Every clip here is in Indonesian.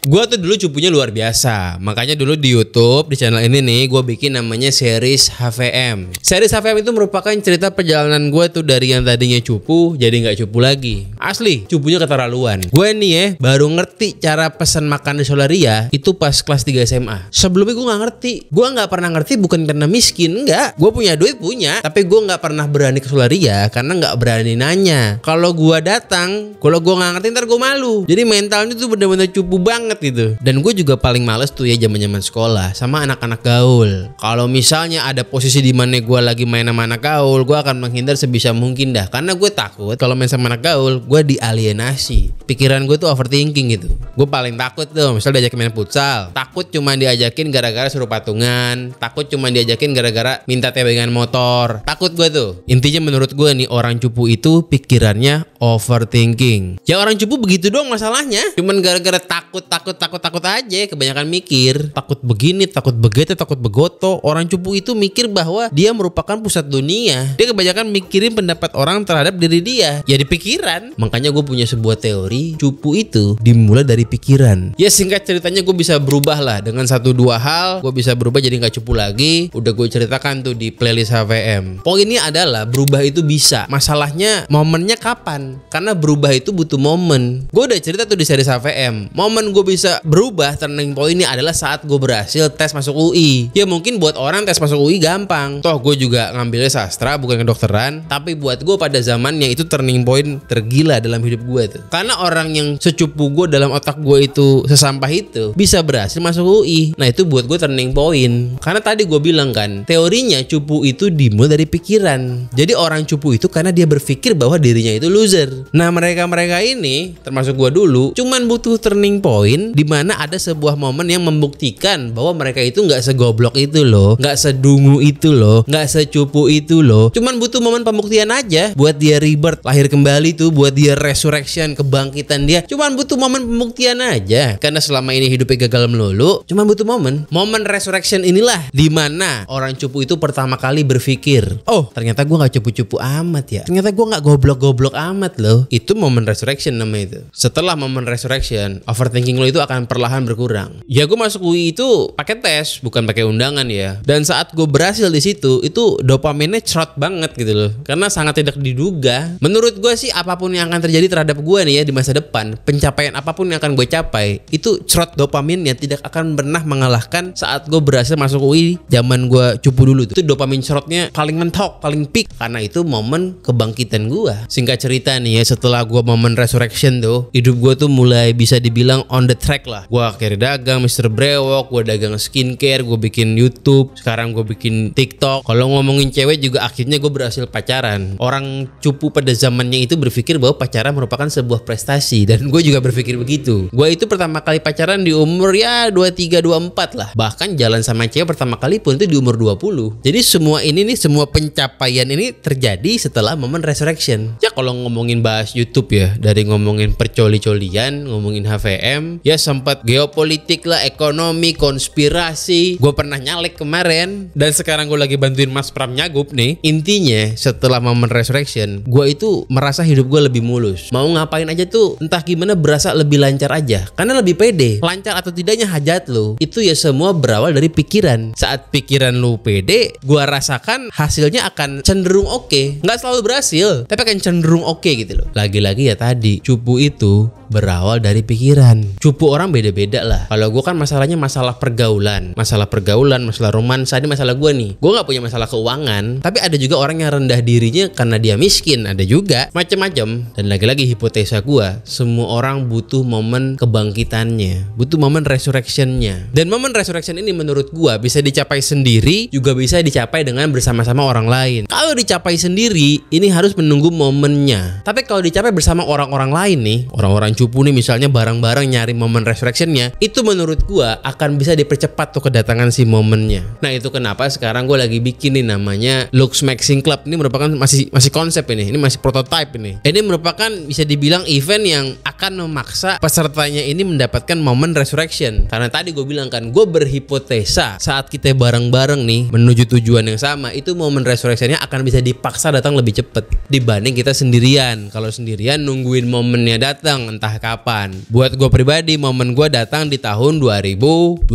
Gue tuh dulu cupunya luar biasa. Makanya dulu di YouTube, di channel ini nih, gue bikin namanya series HVM. Series HVM itu merupakan cerita perjalanan gue tuh dari yang tadinya cupu jadi nggak cupu lagi. Asli, cupunya keterlaluan. Gue nih ya baru ngerti cara pesan makan di Solaria itu pas kelas 3 SMA. Sebelumnya gue nggak ngerti. Gue nggak pernah ngerti bukan karena miskin, enggak. Gue punya duit punya, tapi gue nggak pernah berani ke Solaria karena nggak berani nanya. Kalau gue datang, kalau gue nggak ngerti ntar gue malu. Jadi mentalnya tuh bener-bener cupu banget gitu. Dan gue juga paling males tuh ya zaman-zaman sekolah sama anak-anak gaul. Kalau misalnya ada posisi di mana gue lagi main sama anak gaul, gue akan menghindar sebisa mungkin dah. Karena gue takut kalau main sama anak gaul, gue dialienasi. Pikiran gue tuh overthinking gitu. Gue paling takut tuh, misal diajak main futsal, takut cuma diajakin gara-gara suruh patungan, takut cuma diajakin gara-gara minta tebengan motor. Takut gue tuh. Intinya menurut gue nih, orang cupu itu pikirannya overthinking. Ya orang cupu begitu doang masalahnya. Cuman gara-gara takut aja, kebanyakan mikir. Takut begini, takut begitu, takut begoto. Orang cupu itu mikir bahwa dia merupakan pusat dunia. Dia kebanyakan mikirin pendapat orang terhadap diri dia. Ya di pikiran. Makanya gue punya sebuah teori, cupu itu dimulai dari pikiran. Ya singkat ceritanya gue bisa berubah lah. Dengan 1-2 hal gue bisa berubah jadi gak cupu lagi. Udah gue ceritakan tuh di playlist HVM. Poinnya adalah berubah itu bisa. Masalahnya momennya kapan? Karena berubah itu butuh momen. Gue udah cerita tuh di series HVM. Momen gue bisa berubah, turning point-nya adalah saat gue berhasil tes masuk UI. Ya mungkin buat orang tes masuk UI gampang. Toh gue juga ngambilnya sastra bukan kedokteran. Tapi buat gue pada zamannya itu turning point tergila dalam hidup gue tuh. Karena orang yang secupu gue dalam otak gue itu sesampah itu bisa berhasil masuk UI. Nah itu buat gue turning point. Karena tadi gue bilang kan, teorinya cupu itu dimulai dari pikiran. Jadi orang cupu itu karena dia berpikir bahwa dirinya itu loser. Nah mereka-mereka ini termasuk gue dulu cuman butuh turning point di mana ada sebuah momen yang membuktikan bahwa mereka itu nggak segoblok itu loh, nggak sedungu itu loh, nggak secupu itu loh. Cuman butuh momen pembuktian aja buat dia rebirth, lahir kembali tuh, buat dia resurrection, kebangkitan dia. Cuman butuh momen pembuktian aja. Karena selama ini hidupnya gagal melulu, cuman butuh momen resurrection inilah di mana orang cupu itu pertama kali berpikir, oh ternyata gue nggak cupu-cupu amat ya, ternyata gue nggak goblok-goblok amat loh. Itu momen resurrection namanya itu. Setelah momen resurrection, overthinking lo itu akan perlahan berkurang. Ya gue masuk UI itu pakai tes, bukan pakai undangan ya. Dan saat gue berhasil di situ, itu dopaminnya cerot banget gitu loh. Karena sangat tidak diduga. Menurut gue sih apapun yang akan terjadi terhadap gue nih ya di masa depan, pencapaian apapun yang akan gue capai, itu cerot dopaminnya tidak akan pernah mengalahkan saat gue berhasil masuk UI zaman gue cupu dulu tuh. Itu dopamin cerotnya paling mentok, paling peak. Karena itu momen kebangkitan gue. Singkat cerita nih ya, setelah gue momen resurrection tuh, hidup gue tuh mulai bisa dibilang on the track lah. Gue akhirnya dagang Mr. Brewok, gue dagang skincare, gue bikin YouTube, sekarang gue bikin TikTok. Kalau ngomongin cewek juga akhirnya gue berhasil pacaran. Orang cupu pada zamannya itu berpikir bahwa pacaran merupakan sebuah prestasi, dan gue juga berpikir begitu. Gue itu pertama kali pacaran di umur ya 23, 24 lah. Bahkan jalan sama cewek pertama kali pun itu di umur 20. Jadi semua ini nih, semua pencapaian ini terjadi setelah momen resurrection. Ya kalau ngomongin bahas YouTube ya, dari ngomongin percoli-colian, ngomongin HVM, ya sempat geopolitik lah, ekonomi, konspirasi. Gue pernah nyalek kemarin, dan sekarang gue lagi bantuin Mas Pram nyagup nih. Intinya setelah momen resurrection, gue itu merasa hidup gue lebih mulus. Mau ngapain aja tuh entah gimana berasa lebih lancar aja, karena lebih pede. Lancar atau tidaknya hajat lo, itu ya semua berawal dari pikiran. Saat pikiran lu pede, gue rasakan hasilnya akan cenderung oke. Nggak selalu berhasil, tapi akan cenderung oke gitu loh. Lagi-lagi ya tadi, cupu itu berawal dari pikiran. Cupu orang beda-beda lah. Kalau gue kan masalahnya masalah pergaulan, masalah romansa. Ini masalah gue nih. Gue nggak punya masalah keuangan, tapi ada juga orang yang rendah dirinya karena dia miskin. Ada juga macam-macam. Dan lagi-lagi hipotesa gue, semua orang butuh momen kebangkitannya, butuh momen resurrectionnya. Dan momen resurrection ini menurut gue bisa dicapai sendiri, juga bisa dicapai dengan bersama-sama orang lain. Kalau dicapai sendiri, ini harus menunggu momennya. Tapi kalau dicapai bersama orang-orang lain nih, orang-orang cupu nih misalnya bareng-bareng nyari momen resurrectionnya, itu menurut gua akan bisa dipercepat tuh kedatangan si momennya. Nah itu kenapa sekarang gua lagi bikin nih namanya Lux Maxing Club. Ini merupakan masih konsep ini masih prototype ini. Ini merupakan bisa dibilang event yang akan memaksa pesertanya ini mendapatkan momen resurrection. Karena tadi gue bilang kan, gue berhipotesa saat kita bareng-bareng nih menuju tujuan yang sama, itu momen resurrectionnya akan bisa dipaksa datang lebih cepat dibanding kita sendirian. Kalau sendirian nungguin momennya datang entah kapan. Buat gue pribadi, momen gue datang di tahun 2013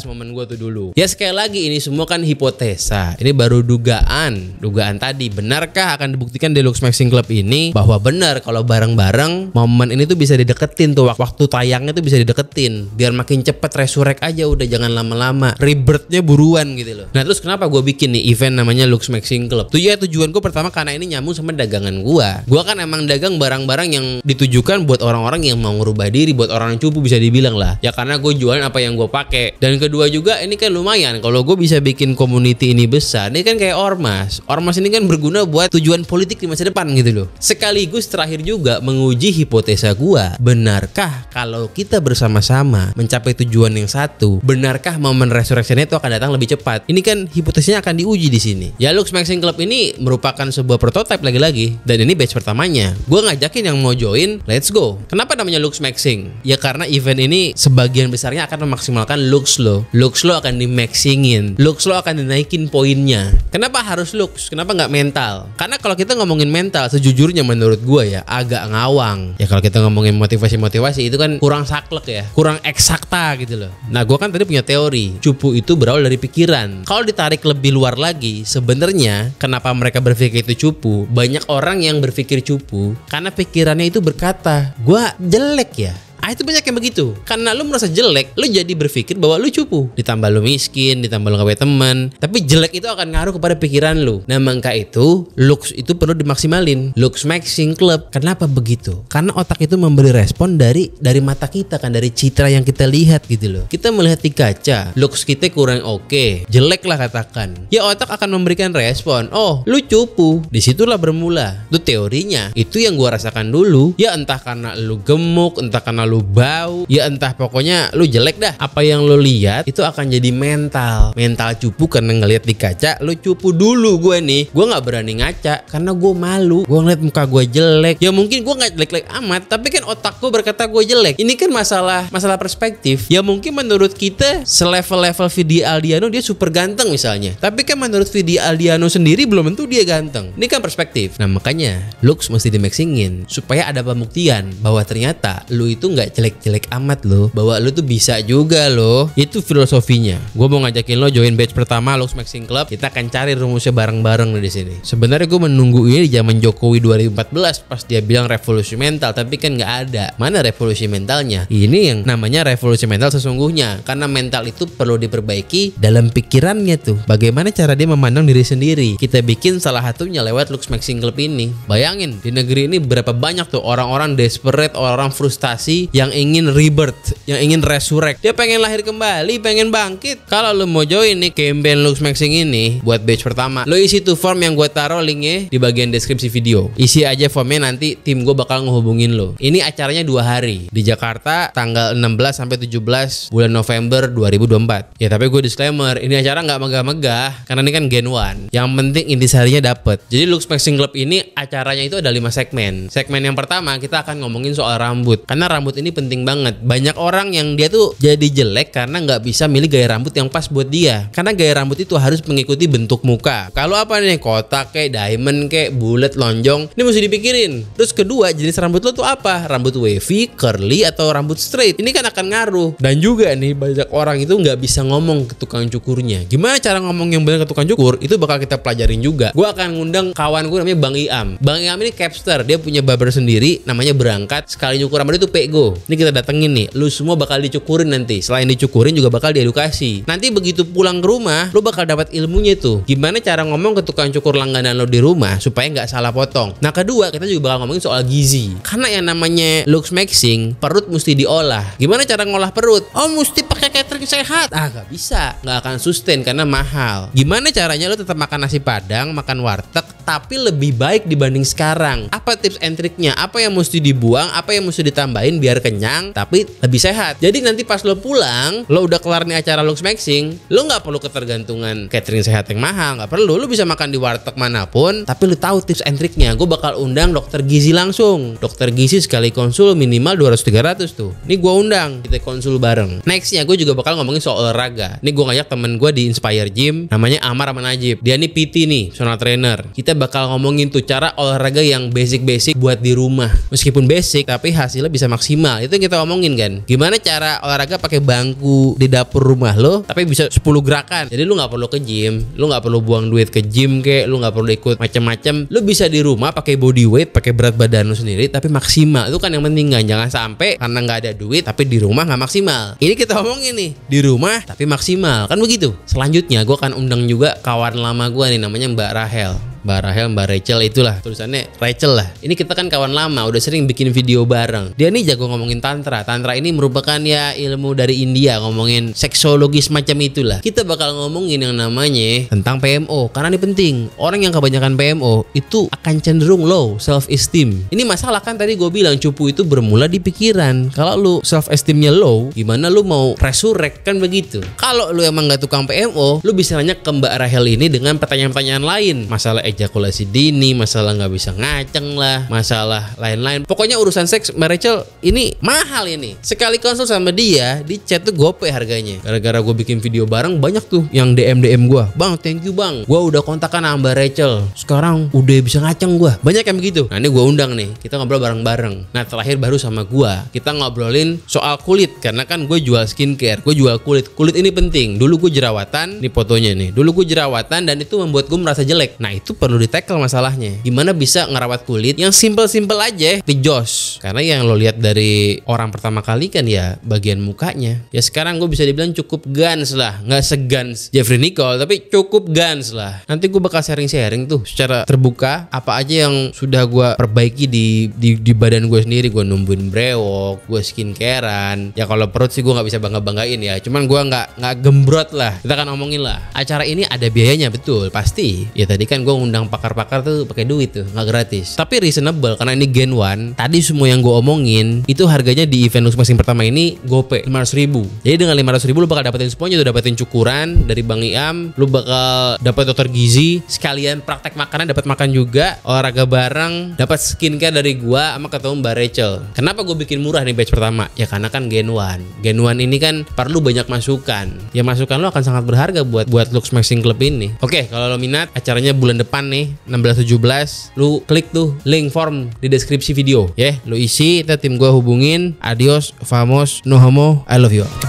momen gue tuh dulu. Ya sekali lagi ini semua kan hipotesa. Ini baru dugaan tadi. Benarkah akan dibuktikan di Lux Maxing Club ini bahwa benar kalau bareng-bareng momen ini tuh bisa dideketin tuh, waktu tayangnya tuh bisa dideketin biar makin cepet resurrect aja, udah jangan lama-lama, rebirthnya buruan gitu loh. Nah terus kenapa gue bikin nih event namanya Lux Maxing Club? Tujuan gue pertama karena ini nyambung sama dagangan gue. Gue kan emang dagang barang-barang yang ditujukan buat orang-orang yang mau ngerubah diri, buat orang yang cupu bisa dibilang lah. Ya karena gue jualan apa yang gue pakai. Dan kedua juga ini kan lumayan kalau gue bisa bikin community ini besar. Ini kan kayak ormas. Ormas ini kan berguna buat tujuan politik di masa depan gitu loh. Sekaligus terakhir juga menguji hipotesa gua. Benarkah kalau kita bersama-sama mencapai tujuan yang satu, benarkah momen resurrection itu akan datang lebih cepat? Ini kan hipotesanya akan diuji di sini. Ya Lux Maxing Club ini merupakan sebuah prototipe lagi-lagi, dan ini batch pertamanya. Gua ngajakin yang mau join, let's go. Kenapa namanya Lux Maxing? Ya karena event ini sebagian besarnya akan memaksimalkan looks lo. Looks lo akan di-maxingin. Looks lo akan dinaikin poinnya. Kenapa harus looks? Kenapa nggak mental? Karena kalau kita ngomongin mental, sejujurnya menurut gue ya agak ngawang. Ya kalau kita ngomongin motivasi itu kan kurang saklek ya, kurang eksakta gitu loh. Nah gue kan tadi punya teori, cupu itu berawal dari pikiran. Kalau ditarik lebih luar lagi, sebenarnya kenapa mereka berpikir itu cupu? Banyak orang yang berpikir cupu karena pikirannya itu berkata, gue jelek ya. Itu banyak yang begitu. Karena lu merasa jelek, lu jadi berpikir bahwa lu cupu. Ditambah lu miskin, ditambah lu gak punya teman. Tapi jelek itu akan ngaruh kepada pikiran lu. Nah maka itu, looks itu perlu dimaksimalin. Lux Maxing Club. Kenapa begitu? Karena otak itu memberi respon dari mata kita kan, dari citra yang kita lihat gitu loh. Kita melihat di kaca, looks kita kurang oke, jelek lah katakan. Ya otak akan memberikan respon. Oh, lu cupu. Disitulah bermula. Itu teorinya. Itu yang gua rasakan dulu. Ya entah karena lu gemuk, entah karena lu bau, ya entah pokoknya lu jelek dah. Apa yang lu lihat itu akan jadi mental cupu karena ngelihat di kaca lu cupu dulu. Gue nih, gue nggak berani ngaca karena gue malu. Gue ngeliat muka gue jelek. Ya mungkin gue nggak jelek-jelek amat, tapi kan otak gue berkata gue jelek. Ini kan masalah perspektif. Ya mungkin menurut kita selevel-level Vidi Aldiano dia super ganteng misalnya, tapi kan menurut Vidi Aldiano sendiri belum tentu dia ganteng. Ini kan perspektif. Nah makanya looks mesti di-maxingin supaya ada pembuktian bahwa ternyata lu itu nggak jelek-jelek amat loh, bahwa lu tuh bisa juga loh. Itu filosofinya. Gue mau ngajakin lo join batch pertama Lux Maxing Club. Kita akan cari rumusnya bareng-bareng di sini. Sebenarnya gue menunggu ini di zaman Jokowi 2014 pas dia bilang revolusi mental, tapi kan nggak ada. Mana revolusi mentalnya? Ini yang namanya revolusi mental sesungguhnya. Karena mental itu perlu diperbaiki dalam pikirannya tuh. Bagaimana cara dia memandang diri sendiri? Kita bikin salah satunya lewat Lux Maxing Club ini. Bayangin di negeri ini berapa banyak tuh orang-orang desperate, orang frustasi yang ingin rebirth, yang ingin resurrect. Dia pengen lahir kembali, pengen bangkit. Kalau lu mau join nih campaign Lux Maxing ini buat batch pertama, lu isi tuh form yang gue taruh linknya di bagian deskripsi video. Isi aja formnya, nanti tim gue bakal ngehubungin lo. Ini acaranya 2 hari di Jakarta, tanggal 16 sampai 17 bulan November 2024. Ya tapi gue disclaimer, ini acara nggak megah-megah karena ini kan Gen 1. Yang penting intisarinya dapet. Jadi Lux Maxing Club ini acaranya itu ada 5 segmen. Segmen yang pertama kita akan ngomongin soal rambut. Karena rambut ini penting banget. Banyak orang yang dia tuh jadi jelek karena nggak bisa milih gaya rambut yang pas buat dia. Karena gaya rambut itu harus mengikuti bentuk muka. Kalau apa nih, kotak kayak diamond kayak bulat lonjong, ini mesti dipikirin. Terus kedua, jenis rambut lo tuh apa? Rambut wavy, curly, atau rambut straight? Ini kan akan ngaruh. Dan juga nih banyak orang itu nggak bisa ngomong ke tukang cukurnya. Gimana cara ngomong yang benar ke tukang cukur? Itu bakal kita pelajarin juga. Gue akan ngundang kawan gue namanya Bang Iam. Bang Iam ini capster, dia punya barber sendiri namanya Berangkat. Sekali nyukur rambut itu Pego. Ini kita datengin nih, lu semua bakal dicukurin nanti. Selain dicukurin juga bakal diedukasi. Nanti begitu pulang ke rumah, lu bakal dapat ilmunya tuh. Gimana cara ngomong ke tukang cukur langganan lo di rumah supaya nggak salah potong. Nah kedua, kita juga bakal ngomongin soal gizi. Karena yang namanya Lux Maxing, perut mesti diolah. Gimana cara ngolah perut? Oh mesti pakai catering sehat. Gak bisa, nggak akan sustain karena mahal. Gimana caranya lo tetap makan nasi padang, makan warteg, tapi lebih baik dibanding sekarang. Apa tips and triknya? Apa yang mesti dibuang? Apa yang mesti ditambahin biar kenyang tapi lebih sehat? Jadi nanti pas lo pulang, lo udah kelar nih acara Lux Maxing, lo nggak perlu ketergantungan catering sehat yang mahal, nggak perlu. Lo bisa makan di warteg manapun, tapi lo tahu tips and triknya. Gue bakal undang dokter gizi langsung. Dokter gizi sekali konsul minimal 200-300 tuh. Ini gue undang, kita konsul bareng. Nextnya gue juga bakal ngomongin soal olahraga. Ini gue ngajak temen gue di Inspire Gym, namanya Amar sama Najib. Dia nih PT nih, personal trainer. Kita bakal ngomongin tuh cara olahraga yang basic-basic buat di rumah. Meskipun basic, tapi hasilnya bisa maksimal. Itu yang kita omongin kan. Gimana cara olahraga pakai bangku di dapur rumah lo, tapi bisa 10 gerakan. Jadi lu nggak perlu ke gym, lu nggak perlu buang duit ke gym kek, lu nggak perlu ikut macam-macam. Lu bisa di rumah pakai body weight, pakai berat badan lu sendiri, tapi maksimal. Itu kan yang penting kan. Jangan sampai karena nggak ada duit, tapi di rumah nggak maksimal. Ini kita omongin nih, di rumah tapi maksimal, kan begitu. Selanjutnya gue akan undang juga kawan lama gue nih, namanya Mbak Rahel. Mbak Rachel, itulah tulisannya Rachel lah. Ini kita kan kawan lama, udah sering bikin video bareng. Dia nih jago ngomongin tantra. Tantra ini merupakan ya ilmu dari India, ngomongin seksologi semacam itulah. Kita bakal ngomongin yang namanya tentang PMO, karena ini penting. Orang yang kebanyakan PMO itu akan cenderung low self esteem. Ini masalah kan tadi gue bilang cupu itu bermula di pikiran. Kalau lu self esteemnya low, gimana lu mau resurrect kan begitu. Kalau lu emang gak tukang PMO, lu bisa nanya ke Mbak Rahel ini dengan pertanyaan-pertanyaan lain. Masalah ejakulasi dini, masalah nggak bisa ngaceng lah, masalah lain-lain. Pokoknya urusan seks Mbak Rachel ini mahal ini. Sekali konsul sama dia, di chat tuh gope harganya. Gara-gara gue bikin video bareng, banyak tuh yang DM gue. Bang, thank you bang. Gue udah kontakkan sama Mbak Rachel. Sekarang udah bisa ngaceng gue. Banyak yang begitu. Nah ini gue undang nih. Kita ngobrol bareng-bareng. Nah terakhir baru sama gue. Kita ngobrolin soal kulit. Karena kan gue jual skincare. Gue jual kulit. Kulit ini penting. Dulu gue jerawatan. Ini fotonya nih. Dulu gue jerawatan dan itu membuat gue merasa jelek. Nah itu perlu di-tackle masalahnya. Gimana bisa ngerawat kulit yang simple-simple aja di jos. Karena yang lo lihat dari orang pertama kali kan ya bagian mukanya. Ya sekarang gue bisa dibilang cukup gans lah. Nggak segans Jeffrey Nicole, tapi cukup gans lah. Nanti gue bakal sharing-sharing tuh secara terbuka apa aja yang sudah gue perbaiki di badan gue sendiri. Gue numbuhin brewok, gue skincarean. Ya kalau perut sih gue nggak bisa bangga-banggain ya. Cuman gue nggak gembrot lah. Kita kan ngomongin lah. Acara ini ada biayanya betul, pasti. Ya tadi kan gue ngundang pakar-pakar tuh pakai duit tuh, nggak gratis. Tapi reasonable karena ini Gen 1. Tadi semua yang gue omongin itu harganya di event Lux Maxing pertama ini gope 500.000. Jadi dengan 500.000 lu bakal dapetin semuanya tuh, dapetin cukuran dari Bang Iam, lu bakal dapet dokter gizi, sekalian praktek makanan, dapat makan juga, olahraga bareng, dapat skincare dari gua sama ketemu Mbak Rachel. Kenapa gue bikin murah nih batch pertama? Ya karena kan Gen 1. Gen 1 ini kan perlu banyak masukan. Ya masukan lo akan sangat berharga buat Lux Maxing Club ini. Oke, kalau lo minat acaranya bulan depan nih 16-17, lu klik tuh link form di deskripsi video ya, lu isi, kita tim gua hubungin. Adios, vamos, no homo, I love you.